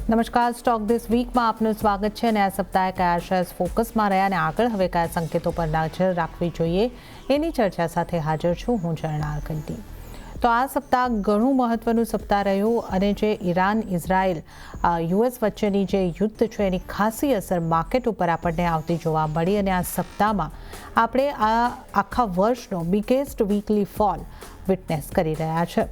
નમસ્કાર, stock this વીકમાં આપનું સ્વાગત છે અને આ સપ્તાહે કયા શેર્સ ફોકસમાં રહ્યા અને આગળ હવે કયા સંકેતો પર નજર રાખવી જોઈએ એની ચર્ચા સાથે હાજર છું હું ઝરણા કંટી. તો આ સપ્તાહ ઘણું મહત્વનું સપ્તાહ રહ્યું અને જે ઈરાન ઇઝરાયલ યુએસ વચ્ચેની જે યુદ્ધ છે એની ખાસી અસર માર્કેટ ઉપર આપણને આવતી જોવા મળી અને આ સપ્તાહમાં આપણે આ આખા વર્ષનો બિગેસ્ટ વીકલી ફોલ વિટનેસ કરી રહ્યા છે.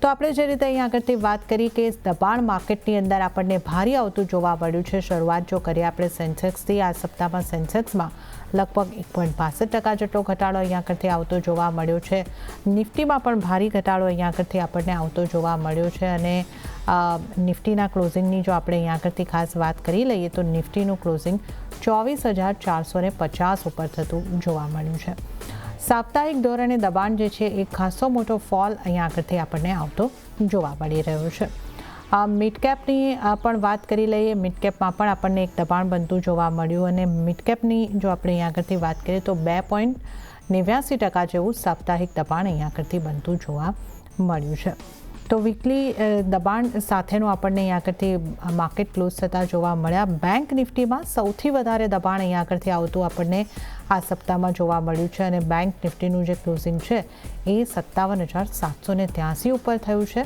તો આપણે જે રીતે અહીં આગળથી વાત કરી કે દબાણ માર્કેટની અંદર આપણને ભારે આવતું જોવા મળ્યું છે. શરૂઆત જો કરીએ આપણે સેન્સેક્સથી, આ સપ્તાહમાં સેન્સેક્સમાં લગભગ 1.62% જેટલો ઘટાડો અહીં આગળથી આવતો જોવા મળ્યો છે. નિફ્ટીમાં પણ ભારે ઘટાડો અહીં આગળથી આપણને આવતો જોવા મળ્યો છે અને નિફ્ટીના ક્લોઝિંગની જો આપણે અહીં આગળથી ખાસ વાત કરી લઈએ તો નિફ્ટીનું ક્લોઝિંગ 24,450 ઉપર થતું જોવા મળ્યું છે. સાપ્તાહિક ધોરણે દબાણ જે છે એ ખાસો મોટો ફોલ અહીંયા આગળથી આપણને આવતો જોવા મળી રહ્યો છે. મિડ કેપની પણ વાત કરી લઈએ. મિડ કેપમાં પણ આપણને એક દબાણ બનતું જોવા મળ્યું અને મિડ કેપની જો આપણે અહીંયા આગળથી વાત કરીએ તો 2.89% જેવું સાપ્તાહિક દબાણ અહીંયા આગળથી બનતું જોવા મળ્યું છે. તો વીકલી દબાણ સાથેનું આપણને અહીંયા આગળથી માર્કેટ ક્લોઝ થતા જોવા મળ્યા. બેંક નિફ્ટીમાં સૌથી વધારે દબાણ અહીંયા આગળથી આવતું આપણને આ સપ્તાહમાં જોવા મળ્યું છે અને બેંક નિફ્ટીનું જે ક્લોઝિંગ છે એ 57,783 ઉપર થયું છે.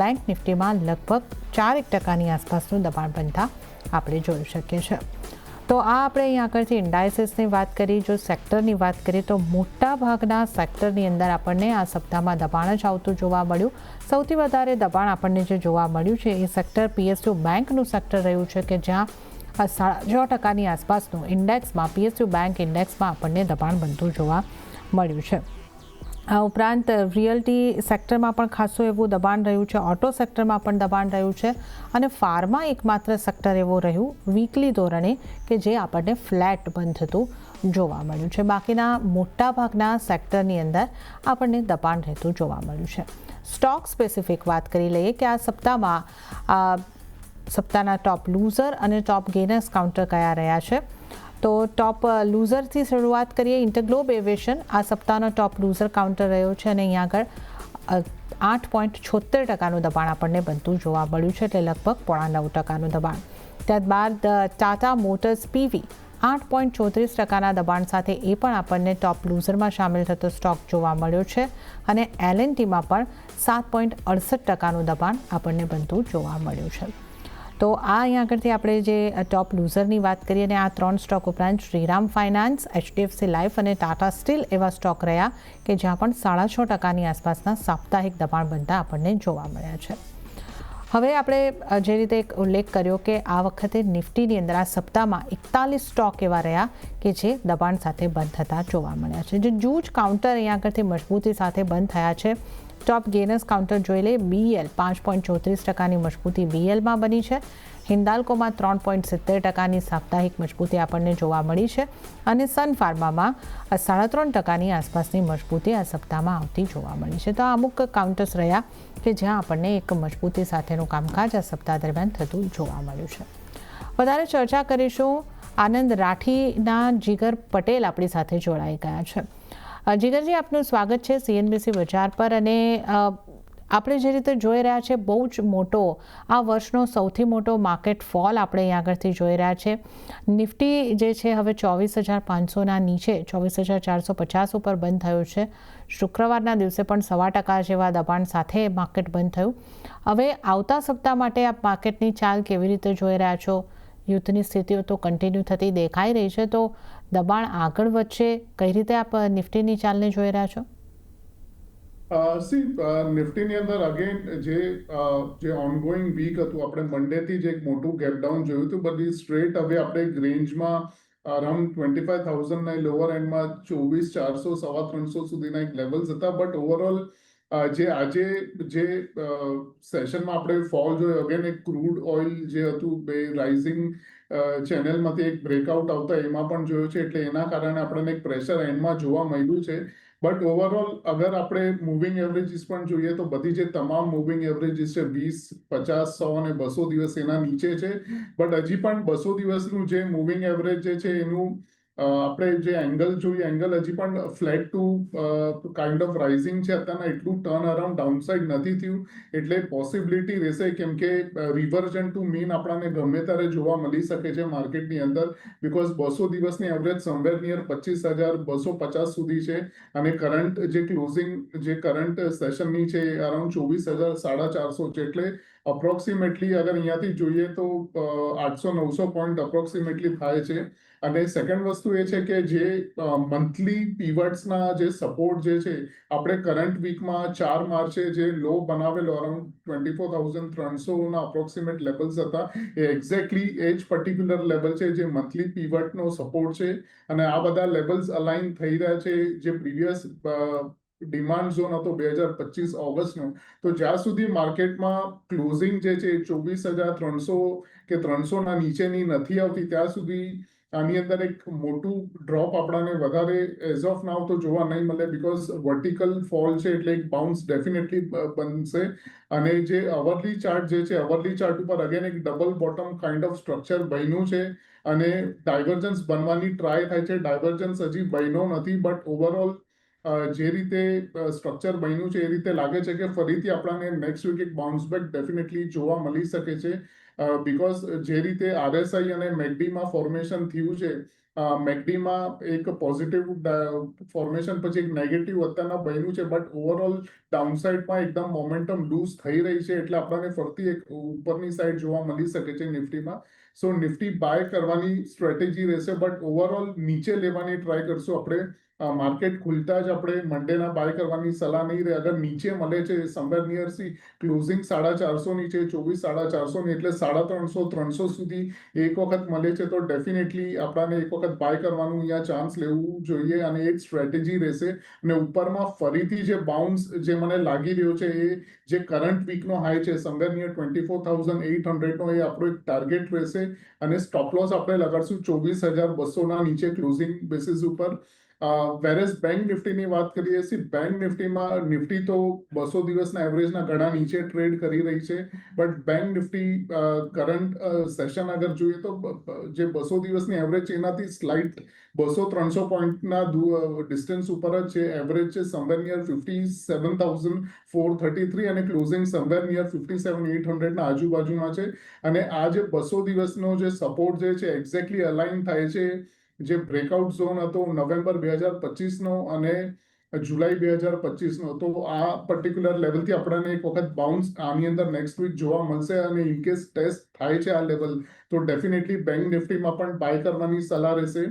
બેંક નિફ્ટીમાં લગભગ 4% આસપાસનું દબાણ બનતા આપણે જોઈ શકીએ છીએ. તો આ આપણે અહીં આગળથી ઇન્ડાઇસીસની વાત કરી. જો સેક્ટરની વાત કરીએ તો મોટા ભાગના સેક્ટરની અંદર આપણને આ સપ્તાહમાં દબાણ જ આવતું જોવા મળ્યું. સૌથી વધારે દબાણ આપણને જે જોવા મળ્યું છે એ સેક્ટર પીએસયુ બેંકનું સેક્ટર રહ્યું છે કે જ્યાં 6.5% આસપાસનું ઇન્ડેક્સમાં પીએસયુ બેંક ઇન્ડેક્સમાં આપણને દબાણ બનતું જોવા મળ્યું છે. આ ઉપરાંત રિયલ્ટી સેક્ટરમાં પણ ખાસું એવું દબાણ રહ્યું છે. ઓટો સેક્ટરમાં પણ દબાણ રહ્યું છે અને ફાર્મા એકમાત્ર સેક્ટર એવું રહ્યું વીકલી ધોરણે કે જે આપણને ફ્લેટ બંધ થતું જોવા મળ્યું છે. બાકીના મોટા ભાગના સેક્ટરની અંદર આપણને દબાણ રહેતું જોવા મળ્યું છે. સ્ટોક સ્પેસિફિક વાત કરી લઈએ કે આ સપ્તાહમાં સપ્તાહના ટોપ લૂઝર અને ટોપ ગેનર્સ કાઉન્ટર કયા રહ્યા છે. તો ટોપ લૂઝરથી શરૂઆત કરીએ. ઇન્ટરગ્લોબ એવિએશન આ સપ્તાહનો ટોપ લૂઝર કાઉન્ટર રહ્યો છે અને અહીંયા આગળ 8.76%નું દબાણ આપણને બનતું જોવા મળ્યું છે, એટલે લગભગ 9.5%નું દબાણ. ત્યારબાદ ટાટા મોટર્સ પીવી 8.34%ના દબાણ સાથે એ પણ આપણને ટોપ લૂઝરમાં સામેલ થતો સ્ટોક જોવા મળ્યો છે અને એલએનટીમાં પણ 7.68%નું દબાણ આપણને બનતું જોવા મળ્યું છે. તો આ અહીંયા આગળથી આપણે જે ટોપ લૂઝરની વાત કરીએ અને આ 3 સ્ટોક ઉપરાંત શ્રીરામ ફાઇનાન્સ, એચડીએફસી લાઇફ અને ટાટા સ્ટીલ એવા સ્ટોક રહ્યા કે જ્યાં પણ 6.5% આસપાસના સાપ્તાહિક દબાણ બનતા આપણને જોવા મળ્યા છે. હવે આપણે જે રીતે એક ઉલ્લેખ કર્યો કે આ વખતે નિફ્ટીની અંદર આ સપ્તાહમાં 41 સ્ટોક એવા રહ્યા કે જે દબાણ સાથે બંધ થતા જોવા મળ્યા છે. જે જૂજ કાઉન્ટર અહીંયા આગળથી મજબૂતી સાથે બંધ થયા છે. ટોપ ગેનર્સ કાઉન્ટર જોઈ લે. બીએલ 5.34%ની મજબૂતી બીએલમાં બની છે. હિન્દાલ્કોમાં 3.70%ની સાપ્તાહિક મજબૂતી આપણને જોવા મળી છે અને સન ફાર્મામાં 3.5%ની આસપાસની મજબૂતી આ સપ્તાહમાં આવતી જોવા મળી છે. તો આ અમુક કાઉન્ટર્સ રહ્યા કે જ્યાં આપણને એક મજબૂતી સાથેનું કામકાજ આ સપ્તાહ દરમિયાન થતું જોવા મળ્યું છે. વધારે ચર્ચા કરીશું. આનંદ રાઠીના જીગર પટેલ આપણી સાથે જોડાઈ ગયા છે. જીગરજી, આપનું સ્વાગત છે સીએનબીસી બજાર પર. અને આપણે જે રીતે જોઈ રહ્યા છે બહુ જ મોટો આ વર્ષનો સૌથી મોટો માર્કેટ ફોલ આપણે અહીં આગળથી જોઈ રહ્યા છે. નિફ્ટી જે છે હવે 24,500ના નીચે 24,450 ઉપર બંધ થયું છે. શુક્રવારના દિવસે પણ 1.25% જેવા દબાણ સાથે માર્કેટ બંધ થયું. હવે આવતા સપ્તાહ માટે આપ માર્કેટની ચાલ કેવી રીતે જોઈ રહ્યા છો? યુદ્ધની સ્થિતિઓ તો કન્ટિન્યુ થતી દેખાઈ રહી છે, તો દબાણ આગળ વધશે, કઈ રીતે આપ નિફ્ટીની ચાલને જોઈ રહ્યા છો? નિફ્ટીની અંદર અગેન જે ઓનગોઈંગ વીક હતું, આપણે મંડેથી જ એક મોટું ગેપ ડાઉન જોયું હતું, બધી સ્ટ્રેટ હવે આપણે એક રેન્જમાં અરાઉન્ડ 25,000ના લોઅર એન્ડમાં 24,400 350 સુધીના એક લેવલ્સ હતા. બટ ઓવરઓલ જે આજે જે સેશનમાં આપણે ફોલ જોયો, અગેન એક ક્રૂડ ઓઇલ જે હતું બે રાઇઝિંગ ચેનલમાંથી એક બ્રેકઆઉટ આવતા એમાં પણ જોયું છે, એટલે એના કારણે આપણને એક પ્રેશર એન્ડમાં જોવા મળ્યું છે. બટ ઓવરઓલ અગર આપણે મૂવિંગ એવરેજીસ પણ જોઈએ તો બધી જે તમામ મૂવિંગ એવરેજીસ છે 20, 50, 100 અને 200 દિવસ એના નીચે છે. બટ હજી પણ 200 દિવસનું જે મૂવિંગ એવરેજ જે છે એનું આપણે જે એંગલ જોઈએ એંગલ હજી પણ flat to kind of rising છે. અત્યારના એટલું ટર્ન અરાઉન્ડ ડાઉનસાઇડ નથી થયું, એટલે પોસિબિલિટી રહેશે કેમ કે રિવર્ઝન ટુ મીન આપણને ગમે ત્યારે જોવા મળી શકે છે માર્કેટની અંદર, બિકોઝ 200 દિવસની એવરેજ સમવેર નિયર 25,250 સુધી છે અને કરંટ જે ક્લોઝિંગ જે કરંટ સેશનની છે અરાઉન્ડ 24,450 છે. એટલે અપ્રોક્સિમેટલી અગર અહીંયાથી જોઈએ તો 800-900 પોઈન્ટ અપ્રોક્સિમેટલી થાય છે. અને સેકન્ડ વસ્તુ એ છે કે જે મંથલી પીવટ્સના જે સપોર્ટ જે છે, આપણે કરંટ વીકમાં 4 માર્ચે જે લો બનાવેલો અરાઉન્ડ 24,300 અપ્રોક્સિમેટ લેવલ્સ હતા, એ એક્ઝેક્ટલી એ જ પર્ટિક્યુલર લેવલ છે જે મંથલી પીવટનો સપોર્ટ છે. અને આ બધા લેવલ્સ અલાઇન થઈ રહ્યા છે જે પ્રીવિયસ ડિમાન્ડ ઝોન હતો 2025 ઓગસ્ટનો. તો જ્યાં સુધી માર્કેટમાં ક્લોઝિંગ જે છે 24,300 કે 300ના નીચેની નથી આવતી ત્યાં સુધી આની અંદર એક મોટું ડ્રોપ આપણને વધારે એઝ ઓફ નાવ તો જોવા નહીં મળે, બિકોઝ વર્ટિકલ ફોલ છે એટલે એક બાઉન્સ ડેફિનેટલી બનશે. અને જે અવરલી ચાર્ટ જે છે, અવરલી ચાર્ટ ઉપર અગેન એક double bottom kind of structure બન્યું છે અને ડાયવર્જન્સ બનવાની ટ્રાય થાય છે. ડાયવર્જન્સ હજી બન્યો નથી, બટ ઓવરઓલ જે રીતે સ્ટ્રક્ચર બન્યું છે એ રીતે લાગે છે કે ફરીથી આપણને નેક્સ્ટ વીક એક બાઉન્સ બેક ડેફિનેટલી જોવા મળી શકે છે. બિકોઝ જે રીતે આરએસઆઈ અને મેકડીમાં ફોર્મેશન થયું છે, મેકડીમાં એક પોઝિટિવ ફોર્મેશન પછી એક નેગેટિવ અત્યારના બન્યું છે, બટ ઓવરઓલ ડાઉનસાઇડમાં એકદમ મોમેન્ટમ લૂઝ થઈ રહી છે. એટલે આપણને ફરતી એક ઉપરની સાઈડ જોવા મળી શકે છે નિફ્ટીમાં. સો નિફ્ટી બાય કરવાની સ્ટ્રેટેજી રહેશે, બટ ઓવરઓલ નીચે લેવાની ટ્રાય કરશું આપણે. માર્કેટ ખુલતા જ આપણે મંડેના બાય કરવાની સલાહ નહીં રહે. અગર નીચે મળે છે સમવેર નિયર સી ક્લોઝિંગ 450 ની છે, 24,450 ની, એટલે 350, 300 સુધી એક વખત મળે છે તો ડેફિનેટલી આપણને એક વખત બાય કરવાનું અહીંયા ચાન્સ લેવું જોઈએ અને એ જ સ્ટ્રેટેજી રહેશે. અને ઉપરમાં ફરીથી જે બાઉન્સ જે મને લાગી રહ્યો છે એ જે કરંટ વીકનો હાઈ છે સમવેર નિયર 24,800નો, એ આપણો એક ટાર્ગેટ રહેશે. અને સ્ટોપ લોસ આપણે લગાડશું 24,200ના નીચે ક્લોઝિંગ બેસિસ ઉપર. વેરેસ બેંક નિફ્ટીની વાત કરીએ છીએ, બેંક નિફ્ટીમાં નિફ્ટી તો 200 દિવસના એવરેજના ઘણા નીચે ટ્રેડ કરી રહી છે, but bank Nifty current session અગર જોઈએ તો જે 200 દિવસની એવરેજ છે એનાથી સ્લાઇટ 200-300 પોઈન્ટના ડિસ્ટન્સ ઉપર જ છે. એવરેજ છે સમવેર નિયર 57,433 અને ક્લોઝિંગ સમવેર નિયર 57,800ના આજુબાજુમાં છે. અને આ જે 200 દિવસનો જે સપોર્ટ જે છે એક્ઝેક્ટલી અલાઇન થાય છે જે બ્રેકઆઉટ ઝોન હતો નવેમ્બર 2025નો અને જુલાઈ 2025નો. તો આ પર્ટિક્યુલર લેવલથી આપણને એક વખત બાઉન્સ આની અંદર નેક્સ્ટ વીક જોવા મળશે. અને ઇનકેસ ટેસ્ટ થાય છે આ લેવલ તો ડેફિનેટલી બેંક નિફ્ટીમાં પણ બાય કરવાની સલાહ રહેશે.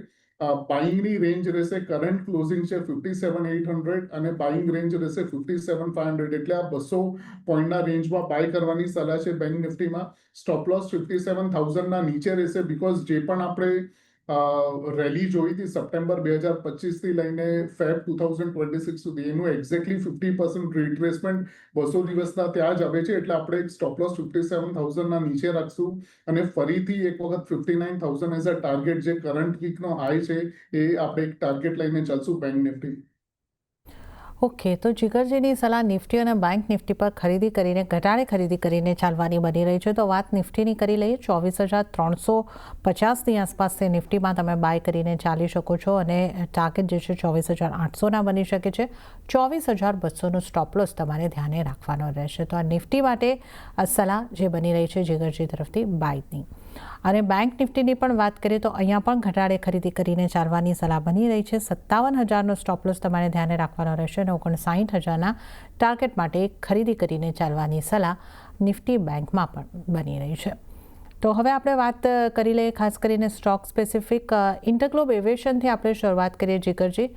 બાઇંગની રેન્જ રહેશે, કરંટ ક્લોઝિંગ છે 57,800 અને બાઇંગ રેન્જ રહેશે 57,500. એટલે આ 200 પોઈન્ટના રેન્જમાં બાય કરવાની સલાહ છે બેંક નિફ્ટીમાં. સ્ટોપ લોસ 57,000ના નીચે રહેશે, બિકોઝ જે પણ આપણે રેલી જોઈ હતી સપ્ટેમ્બર 2025થી લઈને ફેબ 2026 સુધી, એનું એક્ઝેક્ટલી 50% રિટ્રેસમેન્ટ 200 દિવસના ત્યાં જ આવે છે. એટલે આપણે એક સ્ટોપ લોસ 57,000ના નીચે રાખશું અને ફરીથી એક વખત 59,000 એઝ અ ટાર્ગેટ જે કરંટ વીકનો હાઈ છે એ આપણે એક ટાર્ગેટ લઈને ચાલશું બેંક નિફ્ટી. ઓકે, તો જીગરજીની સલાહ નિફ્ટી અને બેંક નિફ્ટી પર ખરીદી કરીને ઘટાડે ખરીદી કરીને ચાલવાની બની રહી છે. તો વાત નિફ્ટીની કરી લઈએ. 24,350ની આસપાસથી નિફ્ટીમાં તમે બાય કરીને ચાલી શકો છો અને ટાર્ગેટ જે છે 24,800ના બની શકે છે. 24,200નો સ્ટોપ લોસ તમારે ધ્યાને રાખવાનો રહેશે. તો આ નિફ્ટી માટે આ સલાહ જે બની રહી છે જીગરજી તરફથી બાયની. અને બેંક નિફ્ટીની પણ વાત કરીએ તો અહીંયા પણ ઘટાડે ખરીદી કરીને ચાલવાની સલાહ બની રહી છે. 57,000નો સ્ટોપ લોસ તમારે ધ્યાને રાખવાનો રહેશે અને 59,000ના ટાર્ગેટ માટે ખરીદી કરીને ચાલવાની સલાહ નિફ્ટી બેંકમાં પણ બની રહી છે. તો હવે આપણે વાત કરી લઈએ ખાસ કરીને સ્ટોક સ્પેસિફિક. ઇન્ટરગ્લોબ એવિએશનથી આપણે શરૂઆત કરીએ જીગરજી.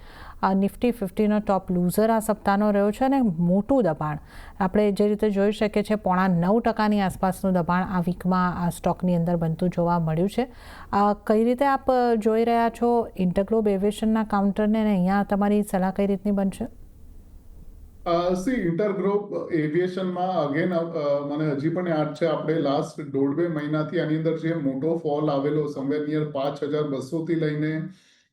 નિફ્ટી 50નો ટોપ લૂઝર આ સપ્તાહનો રહ્યો છે અને મોટું દબાણ આપણે જે રીતે જોઈ શકીએ છીએ 0.9% આસપાસનું દબાણ આ વીકમાં આ સ્ટોકની અંદર બનતું જોવા મળ્યું છે. કઈ રીતે આપ જોઈ રહ્યા છો ઇન્ટરગ્લોબ એવિએશનના કાઉન્ટરને અને અહીંયા તમારી સલાહ કઈ રીતની બનશે? ઇન્ટરગ્લોબ એવિએશનમાં અગેન મને હજી પણ યાદ છે આપણે લાસ્ટ 1.5-2 મહિનાથી આની અંદર જે મોટો ફોલ આવેલો સમવેર નિયર 5,200થી લઈને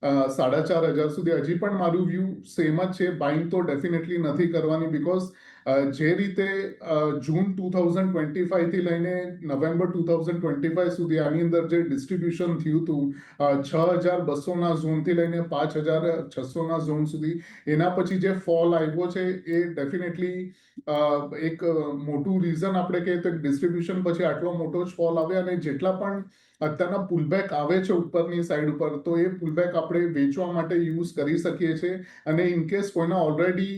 4,500 સુધી, હજી પણ મારું વ્યૂ સેમ જ છે. બાઇંગ તો ડેફિનેટલી નથી કરવાની, બિકોઝ જે રીતે જૂન 2025 થી લઈને નવેમ્બર 2025 સુધી આની અંદર જે ડિસ્ટ્રીબ્યુશન થયું હતું 6200ના ઝોનથી લઈને 5600ના ઝોન સુધી, એના પછી જે ફોલ આવ્યો છે એ ડેફિનેટલી એક મોટું રીઝન આપણે કહીએ તો ડિસ્ટ્રીબ્યુશન પછી આટલો મોટો જ ફોલ આવે, અને જેટલા પણ અત્યારના પુલબેક આવે છે ઉપરની સાઈડ ઉપર, તો એ પુલબેક આપણે વેચવા માટે યુઝ કરી શકીએ છીએ. અને ઇનકેસ કોઈના ઓલરેડી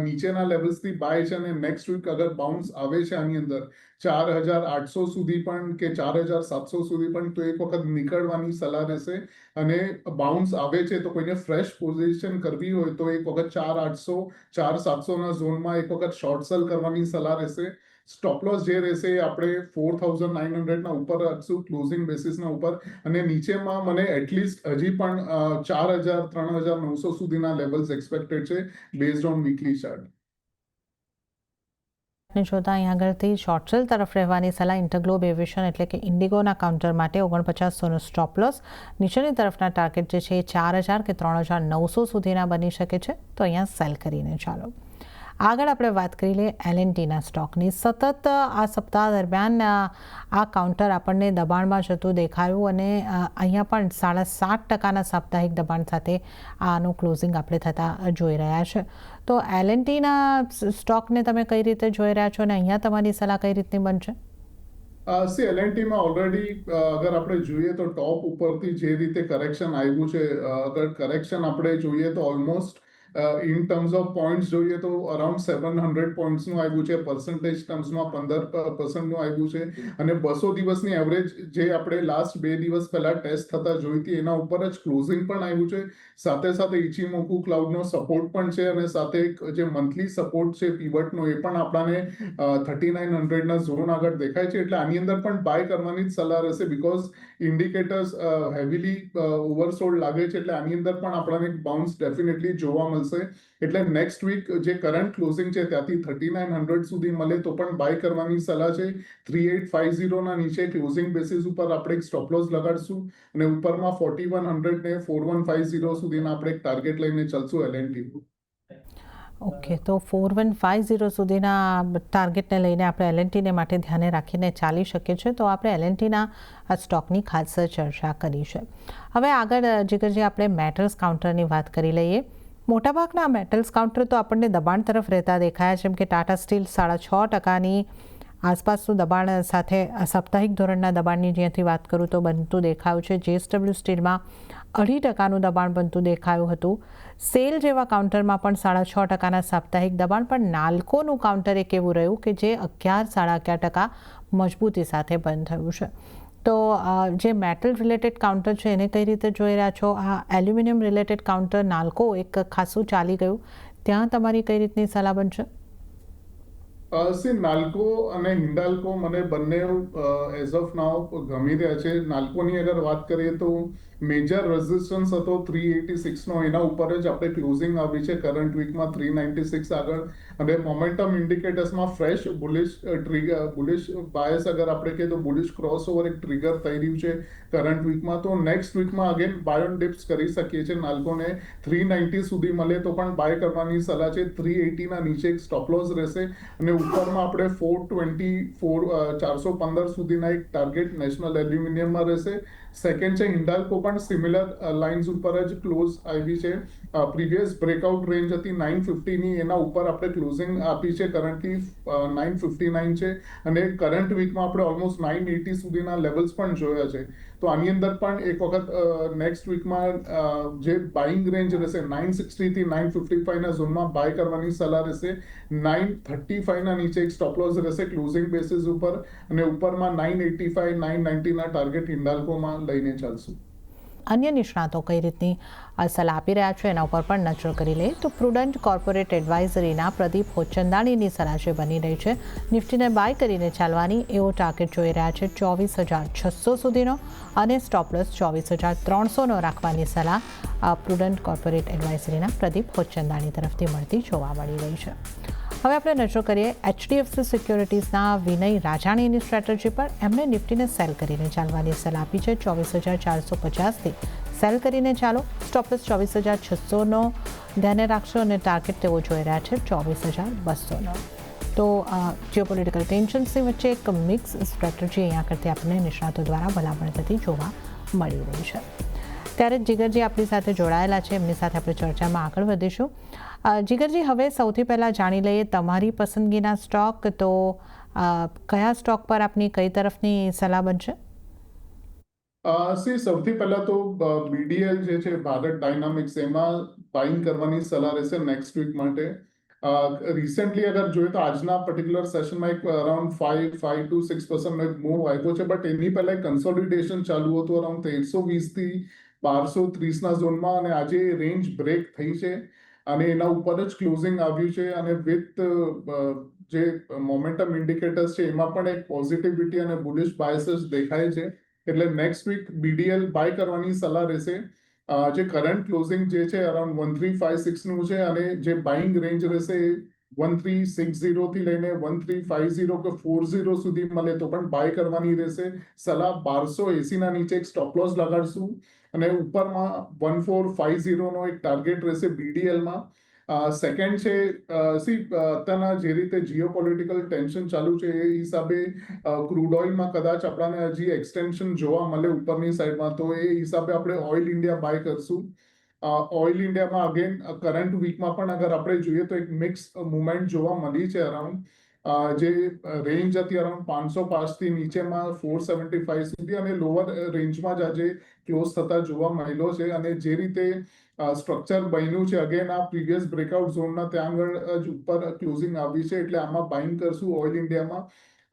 નીચેના લેવલ્સથી બાય છે અને નેક્સ્ટ વીક અગર બાઉન્સ આવે છે આની અંદર 4800 સુધી પણ કે 4700 સુધી પણ, તો એક વખત નીકળવાની સલાહ રહેશે. અને બાઉન્સ આવે છે તો કોઈને ફ્રેશ પોઝિશન કરવી હોય તો એક વખત 4800 4700ના ઝોનમાં એક વખત શોર્ટ સેલ કરવાની સલાહ રહેશે. સ્ટોપ લોસ જે રહેશે એ આપણે 4900ના ઉપર રાખશું ક્લોઝિંગ બેસિસના ઉપર, અને નીચેમાં મને એટલીસ્ટ હજી પણ 4000 3900 સુધીના લેવલ્સ એક્સપેક્ટેડ છે બેઝડ ઓન વીકલી ચાર્ટ. ને જોતા અહીં આગળથી શોર્ટ સેલ તરફ રહેવાની સલાહ. ઇન્ટરગ્લોબ એવિએશન એટલે કે ઇન્ડિગોના કાઉન્ટર માટે 4900નો સ્ટોપ લોસ, નીચેની તરફના ટાર્ગેટ જે છે એ 4000 કે 3900 સુધીના બની શકે છે, તો અહીંયા સેલ કરીને ચાલો. આગળ આપણે વાત કરી લઈએ L&Tના સ્ટોકની. સતત આ સપ્તાહ દરમિયાન આ કાઉન્ટર આપણને દબાણમાં જતું દેખાયું, અને અહીંયા પણ 7.5%ના સાપ્તાહિક દબાણ સાથે આનું ક્લોઝિંગ આપણે થતા જોઈ રહ્યા છે. તો L&Tના સ્ટોકને તમે કઈ રીતે જોઈ રહ્યા છો, અને અહીંયા તમારી સલાહ કઈ રીતની બનશે? L&Tમાં ઓલરેડી અગર આપણે જોઈએ તો ટોપ ઉપરથી જે રીતે કરેક્શન આવ્યું છે, અગર કરેક્શન આપણે જોઈએ તો almost in terms of points જોઈએ તો અરાઉન્ડ 700 પોઈન્ટ્સનું આવ્યું છે, પર્સન્ટેજ ટર્મ્સમાં 15%નું આવ્યું છે, અને 200 દિવસની એવરેજ જે આપણે લાસ્ટ 2 દિવસ પહેલા ટેસ્ટ થતા જોઈ હતી એના ઉપર જ ક્લોઝિંગ પણ આવ્યું છે. સાથે સાથે ઇચિમોકુ ક્લાઉડનો સપોર્ટ પણ છે, અને સાથે જે મંથલી સપોર્ટ છે પીવટનો એ પણ આપણાને 3900ના ઝોન આગળ દેખાય છે. એટલે આની અંદર પણ બાય કરવાની જ સલાહ રહેશે, બીકોઝ ઇન્ડિકેટર્સ હેવીલી ઓવરસોલ્ડ લાગે છે. એટલે આની અંદર પણ આપણને બાઉન્સ ડેફિનેટલી જોવા મળશે. એટલે નેક્સ્ટ વીક જે કરંટ ક્લોઝિંગ છે ત્યાંથી 3900 સુધી મળે તો પણ બાય કરવાની સલાહ છે. 3850ના નીચે ક્લોઝિંગ બેસિસ ઉપર આપણે એક સ્ટોપ લોસ લગાડશું, અને ઉપરમાં 4100 ને 4150 સુધીના આપણે એક ટાર્ગેટ લઈને ચાલશું L&T. ઓકે, તો 4150 સુધીના ટાર્ગેટને લઈને આપણે L&Tને માટે ધ્યાને રાખીને ચાલી શકીએ છીએ. તો આપણે L&Tના આ સ્ટોકની ખાસ ચર્ચા કરી છે. હવે આગળ જીગરજી આપણે મેટલ્સ કાઉન્ટરની વાત કરી લઈએ. મોટાભાગના મેટલ્સ કાઉન્ટર તો આપણને દબાણ તરફ રહેતા દેખાયા, જેમ કે ટાટા સ્ટીલ 6.5%ની આસપાસનું દબાણ સાથે સાપ્તાહિક ધોરણના દબાણની જ્યાંથી વાત કરું તો બનતું દેખાયું છે. JSW સ્ટીલમાં 2.5%નું દબાણ બનતું દેખાયું હતું. સેલ જેવા કાઉન્ટરમાં પણ 6.5%ના સાપ્તાહિક દબાણ, પણ નાલ્કોનું કાઉન્ટર એક એવું રહ્યું કે જે 11-11.5% મજબૂતી સાથે બંધ થયું છે. તો જે મેટલ રિલેટેડ કાઉન્ટર છે એને કઈ રીતે જોઈ રહ્યા છો? આ એલ્યુમિનિયમ રિલેટેડ કાઉન્ટર નાલ્કો એક ખાસું ચાલી ગયું, ત્યાં તમારી કઈ રીતની સલાહ બનશે? નાલ્કો અને હિન્ડાલ્કો મને બંને એઝ ઓફ નાઉ ગમી રહ્યા છે. નાલ્કોની અગર વાત કરીએ તો મેજર રેઝિસ્ટન્સ હતો 386નો, એના ઉપર જ આપણે ક્લોઝિંગ આવી છે કરંટ વીકમાં 396 આગળ, અને મોમેન્ટમ ઇન્ડિકેટર્સમાં ફ્રેશ બુલિશ બાયસ અગર આપણે કહીએ તો બુલિશ ક્રોસઓવર એક ટ્રિગર થઈ રહ્યું છે કરંટ વીકમાં. તો નેક્સ્ટ વીકમાં અગેન બાય ઓન ડિપ્સ કરી શકીએ છીએ. નાલ્કોને 390 સુધી મળે તો પણ બાય કરવાની સલાહ છે. 380ના નીચે એક સ્ટોપ લોસ રહેશે, અને ઉપરમાં આપણે 415 સુધીના એક ટાર્ગેટ નેશનલ એલ્યુમિનિયમમાં રહેશે. સેકન્ડ છે હિન્ડાલ્કો, પણ સિમિલર લાઇન્સ ઉપર જ ક્લોઝ આવી છે. પ્રીવિયસ બ્રેકઆઉટ રેન્જ હતી 950ની, એના ઉપર આપણે ક્લોઝિંગ આપી છે. કરન્ટલી 959 છે, અને કરંટ વીકમાં આપણે ઓલમોસ્ટ 980 સુધીના લેવલ્સ પણ જોયા છે. તો આની અંદર પણ એક વખત નેક્સ્ટ વીકમાં જે બાઇંગ રેન્જ રહેશે 960 થી 955ના ઝોનમાં બાય કરવાની સલાહ રહેશે. 935ના નીચે એક સ્ટોપ લોસ રહેશે ક્લોઝિંગ બેસિસ ઉપર, અને ઉપરમાં 985 990ના ટાર્ગેટ હિન્ડાલ્કોમાં લઈને ચાલશું. અન્ય નિષ્ણાતો કઈ રીતની સલાહ આપી રહ્યા છે એના ઉપર પણ નજર કરી લઈએ તો પ્રુડન્ટ કોર્પોરેટ એડવાઇઝરીના પ્રદીપ હોચંદાણીની સલાહ જે બની રહી છે, નિફ્ટીને બાય કરીને ચાલવાની એવો ટાર્ગેટ જોઈ રહ્યા છે 24,600 સુધીનો, અને સ્ટોપ લોસ 24,300નો રાખવાની સલાહ પ્રુડન્ટ કોર્પોરેટ એડવાઇઝરીના પ્રદીપ હોચંદાણી તરફથી મળતી જોવા મળી રહી છે. હવે આપણે નજર કરીએ HDFC સિક્યોરિટીઝના વિનય રાજાણીની સ્ટ્રેટેજી પર. એમણે નિફ્ટીને સેલ કરીને ચાલવાની સલાહ આપી છે 24,450થી સેલ કરીને ચાલો. સ્ટોપ લોસ 24,600નો ધ્યાને રાખશો, અને ટાર્ગેટ તેઓ જોઈ રહ્યા છે 24,200નો. તો જીઓપોલિટિકલ ટેન્શન્સની વચ્ચે એક મિક્સ સ્ટ્રેટેજી અહીંયા કરતી આપણને નિષ્ણાતો દ્વારા ભલામણ થતી જોવા મળી રહી છે. ત્યારે જીગરજી આપણી સાથે જોડાયેલા છે, એમની સાથે આપણે ચર્ચામાં આગળ વધીશું. જીગરજી, હવે સૌથી પહેલાં જાણી લઈએ તમારી પસંદગીના સ્ટોક. તો કયા સ્ટોક પર આપની કઈ તરફની સલાહ બનશે? સૌથી પહેલા તો બીડીએલ જે છે ભારત ડાયનામિક્સ, એમાં બાઇંગ કરવાની સલાહ રહેશે નેક્સ્ટ વીક માટે. રિસેન્ટલી અગર જોઈએ તો આજના પર્ટિક્યુલર સેશનમાં એક અરાઉન્ડ 5 to 6% એક મૂવ આવ્યો છે, બટ એની પહેલા એક કન્સોલિડેશન ચાલુ હતું અરાઉન્ડ 1320 થી 1230 ઝોનમાં, અને આજે રેન્જ બ્રેક થઈ છે અને એના ઉપર જ ક્લોઝિંગ આવ્યું છે. અને વિથ જે મોમેન્ટમ ઇન્ડિકેટર્સ છે એમાં પણ એક પોઝિટિવિટી અને બુલિશ બાયસીસ દેખાય છે. એટલે નેક્સ્ટ વીક બીડીએલ બાય કરવાની સલાહ રહેશે. જે કરંટ ક્લોઝિંગ જે છે અરાઉન્ડ 1356 નું છે, અને જે બાઇંગ રેન્જ રહેશે 1360 થી લઈને 1350 કે 40 સુધી મળે તો પણ બાય કરવાની રહેશે. સલાહ 1280 ના નીચે એક સ્ટોપ લોસ લગાડશું, અને ઉપરમાં 1450 નો એક ટાર્ગેટ રહેશે બીડીએલમાં. સેકન્ડ છે, અત્યારના જે રીતે જીઓપોલિટિકલ ટેન્શન ચાલુ છે એ હિસાબે ક્રૂડ ઓઇલમાં કદાચ આપણને હજી એક્સટેન્શન જોવા મળે ઉપરની સાઈડમાં, તો એ હિસાબે આપણે ઓઇલ ઇન્ડિયા બાય કરશું. ઓઇલ ઇન્ડિયામાં અગેન કરંટ વીકમાં પણ અગર આપણે જોઈએ તો એક મિક્સ મુવમેન્ટ જોવા મળી છે. અરાઉન્ડ જે રેન્જ હતી અરાઉન્ડ 505 થી નીચેમાં 475 સુધી, અને લોઅર રેન્જમાં જ આજે ક્લોઝ થતા જોવા મળ્યો છે. અને જે રીતે સ્ટ્રક્ચર બન્યું છે, અગેન આ પ્રીવિયસ બ્રેકઆઉટ ઝોનના ત્યાં આગળ જ ઉપર ક્લોઝિંગ આવી છે, એટલે આમાં બાઇંગ કરશું ઓઇલ ઇન્ડિયામાં.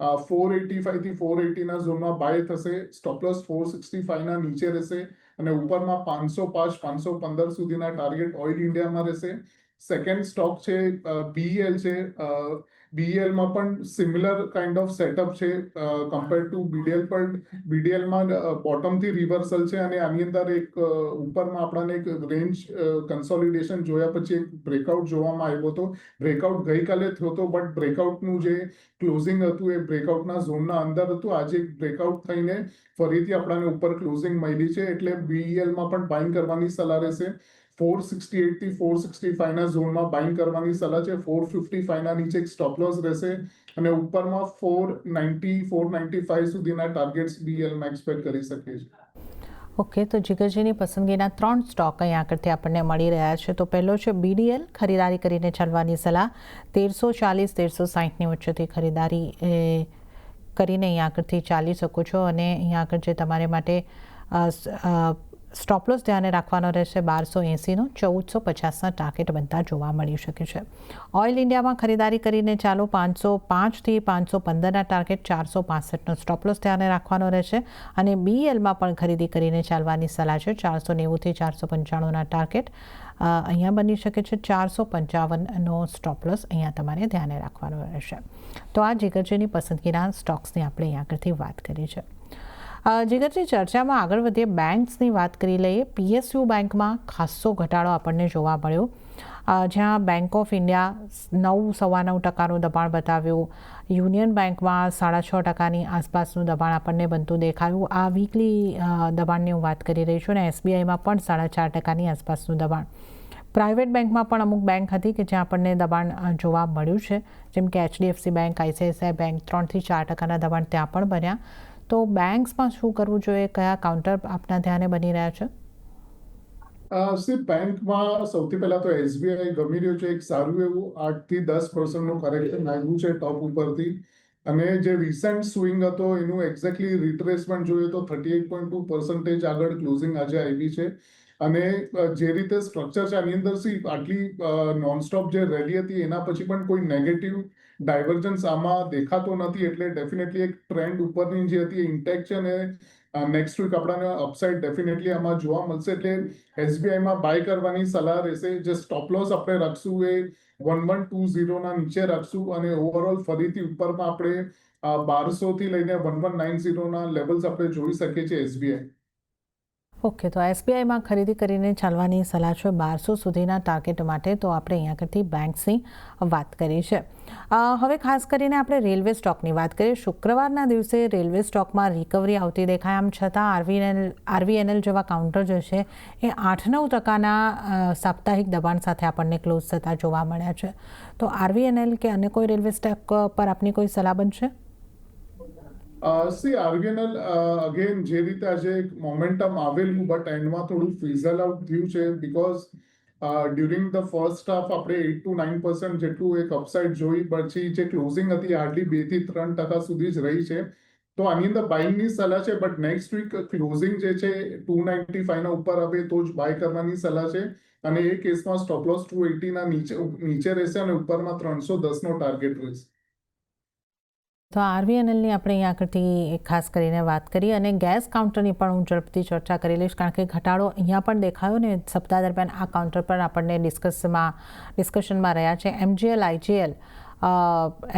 485 થી 480 ના ઝોનમાં બાય થશે. સ્ટોપ લોસ 465 ના નીચે રહેશે, અને ઉપરમાં 505 515 સુધીના ટાર્ગેટ ઓઇલ ઇન્ડિયામાં રહેશે. સેકન્ડ સ્ટોક છે બીઈએલ છે. બીઈએલમાં પણ સિમિલર કાઇન્ડ ઓફ સેટઅપ છે કમ્પેર ટુ બીડીએલ, પણ બીડીએલમાં બોટમથી રિવર્સલ છે, અને આની અંદર એક ઉપરમાં આપણને એક રેન્જ કન્સોલિડેશન જોયા પછી એક બ્રેકઆઉટ જોવામાં આવ્યો હતો. બ્રેકઆઉટ ગઈકાલે થયો હતો, બટ બ્રેકઆઉટનું જે ક્લોઝિંગ હતું એ બ્રેકઆઉટના ઝોનના અંદર હતું. આજે એક બ્રેકઆઉટ થઈને ફરીથી આપણને ઉપર ક્લોઝિંગ મળી છે, એટલે બીઈએલમાં પણ બાઇંગ કરવાની સલાહ રહેશે. 468 થી 465 ના ઝોનમાં બાઇંગ કરવાની સલાહ છે. 455 ના નીચે એક સ્ટોપ લોસ રહેશે, અને ઉપરમાં 490 495 સુધીના ટાર્ગેટ્સ બીઈએલમાં એક્સપેક્ટ કરી શકીએ છીએ. ઓકે, તો જીગરજીની પસંદગીના 3 સ્ટોક અહીં આગળથી આપણને મળી રહ્યા છે. તો પહેલો છે બીડીએલ, ખરીદારી કરીને ચાલવાની સલાહ. 1340 1360ની વચ્ચેથી ખરીદારી કરીને અહીં આગળથી ચાલી શકો છો, અને અહીં આગળ જે તમારે માટે સ્ટોપ લોસ ધ્યાને રાખવાનો રહેશે 1280નો 1450ના ટાર્ગેટ બનતા જોવા મળી શકે છે. ઓઇલ ઇન્ડિયામાં ખરીદારી કરીને ચાલો 505 થી 515ના ટાર્ગેટ 465નો સ્ટોપ લોસ ધ્યાને રાખવાનો રહેશે, અને બીઈએલમાં પણ ખરીદી કરીને ચાલવાની સલાહ છે. 490 થી 495ના ટાર્ગેટ અહીંયા બની શકે છે. 455નો સ્ટોપ લોસ અહીંયા તમારે ધ્યાને રાખવાનો રહેશે. તો આ જીગરજીની પસંદગીના સ્ટોક્સની આપણે અહીંયા આગળથી વાત કરી છે. જીગરજી, ચર્ચામાં આગળ વધીએ, બેંક્સની વાત કરી લઈએ. પીએસયુ બેંકમાં ખાસો ઘટાડો આપણને જોવા મળ્યો, જ્યાં બેંક ઓફ ઇન્ડિયા 9.9% દબાણ બતાવ્યું. યુનિયન બેંકમાં 6.5% આસપાસનું દબાણ આપણને બનતું દેખાયું. આ વીકલી દબાણની હું વાત કરી રહી છું, અને એસબીઆઈમાં પણ 4.5%ની આસપાસનું દબાણ. પ્રાઇવેટ બેંકમાં પણ અમુક બેંક હતી કે જ્યાં આપણને દબાણ જોવા મળ્યું છે, જેમ કે એચડીએફસી બેંક, આઈસીઆઈસીઆઈ બેંક 3 થી 4%ના દબાણ ત્યાં પણ બન્યા. તો બેંક્સમાં શું કરવું જોઈએ, કયા કાઉન્ટર આપના ધ્યાને બની રહ્યા છે? બેંકમાં સૌથી પહેલા તો એસબીઆઈ ગમી રહ્યું છે. એક સારું એવું 8 થી 10% કરેક્શન આવ્યું છે ટોપ ઉપરથી, અને જે રિસેન્ટ સ્વિંગ હતો એનું એક્ઝેક્ટલી રિટ્રેસમેન્ટ જોઈએ તો 38.2% આગળ ક્લોઝિંગ આજે આવી છે. અને જે રીતે સ્ટ્રક્ચર છે આની અંદર આટલી નોનસ્ટોપ જે રેલી હતી એના પછી પણ કોઈ નેગેટિવ ડાયવર્જન્સ આમાં દેખાતો નથી, એટલે ડેફિનેટલી એક ટ્રેન્ડ ઉપરની જે હતી એ ઇન્ટેક્ટ છે, અને નેક્સ્ટ વીક આપણને અપસાઇડ ડેફિનેટલી આમાં જોવા મળશે. એટલે એસબીઆઈમાં બાય કરવાની સલાહ રહેશે. જે સ્ટોપ લોસ આપણે રાખશું એ 1120ના નીચે રાખશું, અને ઓવરઓલ ફરીથી ઉપરમાં આપણે 1200 થી લઈને 1190ના લેવલ્સ આપણે જોઈ શકીએ છીએ એસબીઆઈ. ઓકે, તો એસબીઆઈમાં ખરીદી કરીને ચાલવાની સલાહ છે 1200 સુધીના ટાર્ગેટ માટે. તો આપણે અહીંયા આગળથી બેંક્સની વાત કરી છે. હવે ખાસ કરીને આપણે રેલવે સ્ટોકની વાત કરીએ. શુક્રવારના દિવસે રેલવે સ્ટોકમાં રિકવરી આવતી દેખાય. આમ છતાં આરવીએનએલ જેવા કાઉન્ટર જે છે એ 8-9% સાપ્તાહિક દબાણ સાથે આપણને ક્લોઝ થતા જોવા મળ્યા છે. તો આરવીએનએલ કે અન્ય કોઈ રેલવે સ્ટોક પર આપની કોઈ સલાહ બનશે? સી આરવીએનએલ અગેન જે રીતે આજે એક મોમેન્ટમ આવેલું બટ એન્ડમાં થોડું ફિઝલ આઉટ થયું છે because during the first half આપણે 8 to 9% જેટલું એક અપસાઇડ જોઈ, પછી જે ક્લોઝિંગ હતી હાર્ડલી 2 થી 3% સુધી જ રહી છે. તો આની અંદર બાઇંગની સલાહ છે, બટ નેક્સ્ટ વીક ક્લોઝિંગ જે છે 295 ના ઉપર આવે તો જ બાય કરવાની સલાહ છે. અને એ કેસમાં સ્ટોપ લોસ 280 ના નીચે રહેશે અને ઉપરમાં 310 નો ટાર્ગેટ રહેશે. તો આરવીએનએલની આપણે અહીંયા આગળથી ખાસ કરીને વાત કરી અને ગેસ કાઉન્ટરની પણ હું ઝડપથી ચર્ચા કરી લઈશ, કારણ કે ઘટાડો અહીંયા પણ દેખાયો ને સપ્તાહ દરમિયાન આ કાઉન્ટર પર આપણને ડિસ્કશનમાં રહ્યા છે.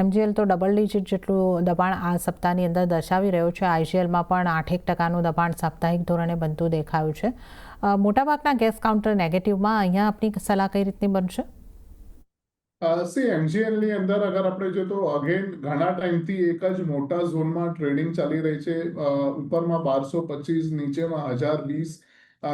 એમજીએલ તો ડબલ ડિજિટ જેટલું દબાણ આ સપ્તાહની અંદર દર્શાવી રહ્યો છે. આઈજીએલમાં પણ 8% દબાણ સાપ્તાહિક ધોરણે બનતું દેખાયું છે. મોટાભાગના ગેસ કાઉન્ટર નેગેટિવમાં. અહીંયા આપની સલાહ કઈ રીતની બનશે? સી એમજીએલ ની અંદર અગર આપણે જો તો અગેન ઘણા ટાઈમથી એક જ મોટા ઝોનમાં ટ્રેડિંગ ચાલી રહી છે. ઉપરમાં 1225, નીચેમાં 1020.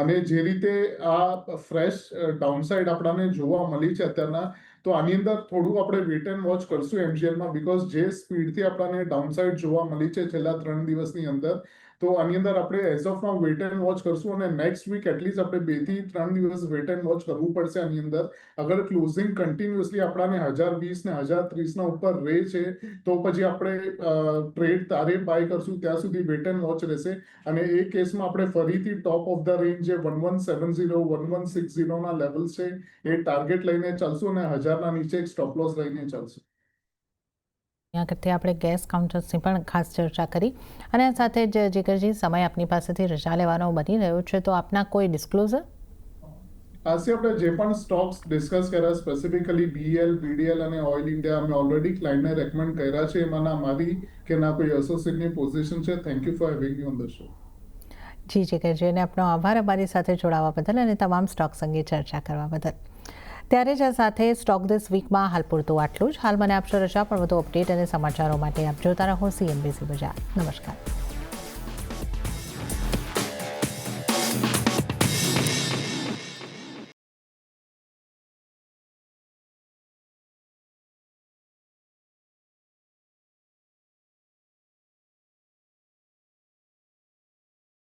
અને જે રીતે આ ફ્રેશ ડાઉનસાઇડ આપણને જોવા મળી છે અત્યારના, તો આની અંદર થોડું આપણે વેટ એન્ડ વોચ કરશું એમજીએલમાં, બીકોઝ જે સ્પીડથી આપણને ડાઉનસાઇડ જોવા મળી છે છેલ્લા 3 દિવસની અંદર, તો આની અંદર આપણે as of now wait and watch કરશું. અને નેક્સ્ટ વીક એટલીસ્ટ આપણે 2 થી 3 દિવસ વેટ એન્ડ વોચ કરવું પડશે આની અંદર. અગર ક્લોઝિંગ કન્ટિન્યુઅસલી આપણાને 1020 ને 1030 ના ઉપર રહે છે તો પછી આપણે ટ્રેડ તારે બાય કરશું, ત્યાં સુધી વેટ એન્ડ વોચ રહેશે. અને એ કેસમાં આપણે ફરીથી ટોપ ઓફ ધ રેન્જ જે 1170 1160 ના લેવલ્સ છે એ ટાર્ગેટ લઈને ચાલશું અને 1000 ના નીચે એક સ્ટોપ લોસ લઈને ચાલશું. અહીંયા કરતી આપણે ગેસ કાઉન્ટર્સની પણ ખાસ ચર્ચા કરી. અને આ સાથે જ જીગરજી, સમય આપની પાસેથી રજા લેવાનો બની રહ્યો છે, તો આપના કોઈ ડિસ્ક્લોઝર? આજે આપણે જે પણ સ્ટોક્સ ડિસ્કસ કર્યા, સ્પેસિફિકલી બીએલ, બીડીએલ અને ઓઇલ ઇન્ડિયા, અમે ઓલરેડી ક્લાયન્ટને રેકમેન્ડ કર્યા છે. એમાંના મારી કે ના કોઈ એસોસિએટની પોઝિશન છે. Thank you for having me on the show. જી જીગરજી, અને આપનો આભાર અમારી સાથે જોડાવા બદલ અને તમામ સ્ટોક્સ અંગે ચર્ચા કરવા બદલ. ત્યારે જ આ સાથે સ્ટોક ધીસ વીકમાં હાલ પૂરતું આટલું જ. હાલ મને આપશો રજા, પણ વધુ અપડેટ અને સમાચારો માટે આપ જોતા રહો CNBC બજાર. નમસ્કાર.